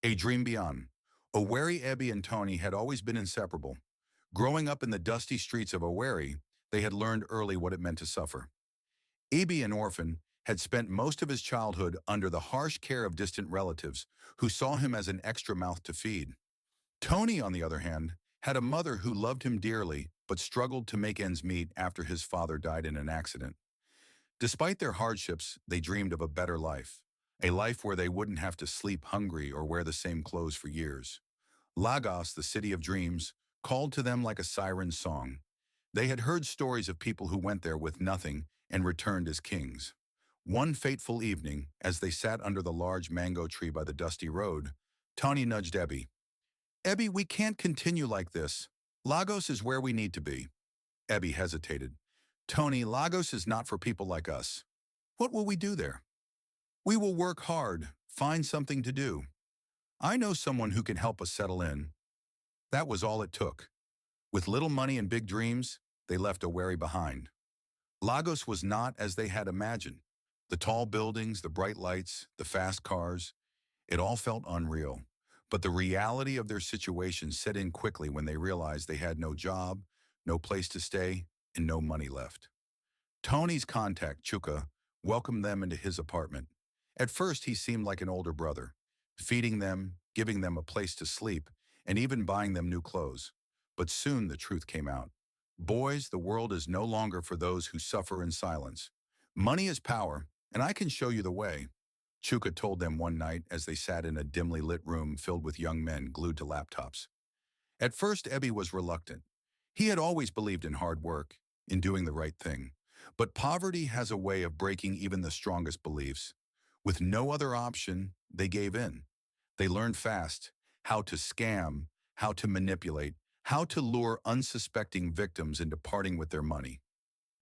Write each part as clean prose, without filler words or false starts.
A Dream Beyond. Owerri, Ebbie, and Tony had always been inseparable. Growing up in the dusty streets of Owerri, they had learned early what it meant to suffer. Ebbie, an orphan, had spent most of his childhood under the harsh care of distant relatives who saw him as an extra mouth to feed. Tony, on the other hand, had a mother who loved him dearly but struggled to make ends meet after his father died in an accident. Despite their hardships, they dreamed of a better life, a life where they wouldn't have to sleep hungry or wear the same clothes for years. Lagos, the city of dreams, called to them like a siren song. They had heard stories of people who went there with nothing and returned as kings. One fateful evening, as they sat under the large mango tree by the dusty road, Tony nudged Ebbie. "Ebbie, we can't continue like this. Lagos is where we need to be." Ebbie hesitated. "Tony, Lagos is not for people like us. What will we do there?" "We will work hard, find something to do. I know someone who can help us settle in." That was all it took. With little money and big dreams, they left Owerri behind. Lagos was not as they had imagined. The tall buildings, the bright lights, the fast cars, it all felt unreal. But the reality of their situation set in quickly when they realized they had no job, no place to stay, and no money left. Tony's contact, Chuka, welcomed them into his apartment. At first, he seemed like an older brother, feeding them, giving them a place to sleep, and even buying them new clothes. But soon the truth came out. "Boys, the world is no longer for those who suffer in silence. Money is power, and I can show you the way," Chuka told them one night as they sat in a dimly lit room filled with young men glued to laptops. At first, Ebbie was reluctant. He had always believed in hard work, in doing the right thing. But poverty has a way of breaking even the strongest beliefs. With no other option, they gave in. They learned fast how to scam, how to manipulate, how to lure unsuspecting victims into parting with their money.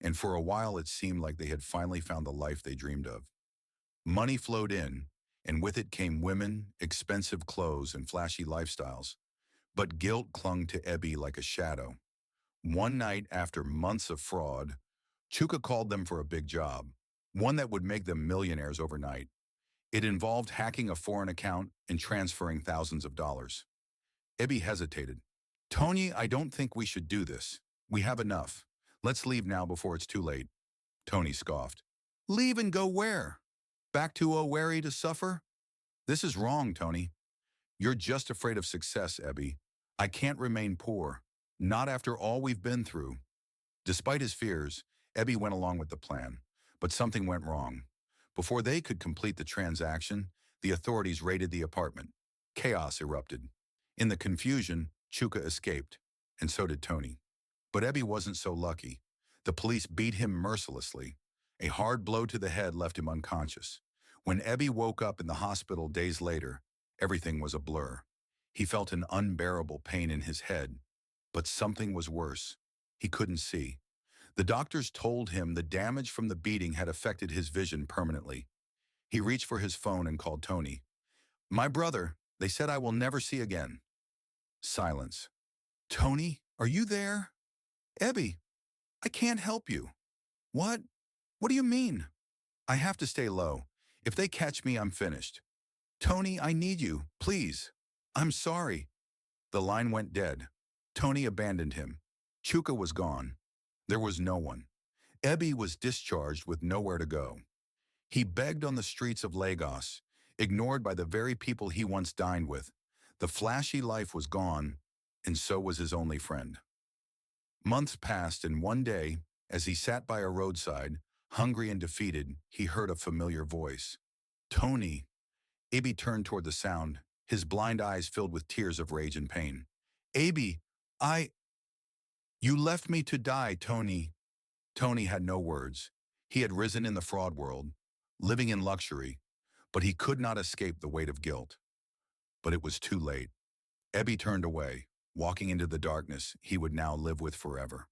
And for a while, it seemed like they had finally found the life they dreamed of. Money flowed in, and with it came women, expensive clothes, and flashy lifestyles. But guilt clung to Ebbie like a shadow. One night, after months of fraud, Chuka called them for a big job, one that would make them millionaires overnight. It involved hacking a foreign account and transferring thousands of dollars. Ebbie hesitated. "Tony, I don't think we should do this. We have enough. Let's leave now before it's too late." Tony scoffed. "Leave and go where? Back to Owerri to suffer?" "This is wrong, Tony. You're just afraid of success, Ebbie. I can't remain poor, not after all we've been through." Despite his fears, Ebbie went along with the plan, but something went wrong. Before they could complete the transaction, the authorities raided the apartment. Chaos erupted. In the confusion, Chuka escaped, and so did Tony. But Ebbie wasn't so lucky. The police beat him mercilessly. A hard blow to the head left him unconscious. When Ebbie woke up in the hospital days later, everything was a blur. He felt an unbearable pain in his head, but something was worse. He couldn't see. The doctors told him the damage from the beating had affected his vision permanently. He reached for his phone and called Tony. "My brother, they said I will never see again." Silence. "Tony, are you there?" "Ebbie, I can't help you." "What? What do you mean?" "I have to stay low. If they catch me, I'm finished." "Tony, I need you, please." "I'm sorry." The line went dead. Tony abandoned him. Chuka was gone. There was no one. Ebbie was discharged with nowhere to go. He begged on the streets of Lagos, ignored by the very people he once dined with. The flashy life was gone, and so was his only friend. Months passed, and one day, as he sat by a roadside, hungry and defeated, he heard a familiar voice. "Tony." Ebbie turned toward the sound, his blind eyes filled with tears of rage and pain. "Ebbie, you left me to die, Tony." Tony had no words. He had risen in the fraud world, living in luxury, but he could not escape the weight of guilt. But it was too late. Ebbie turned away, walking into the darkness he would now live with forever.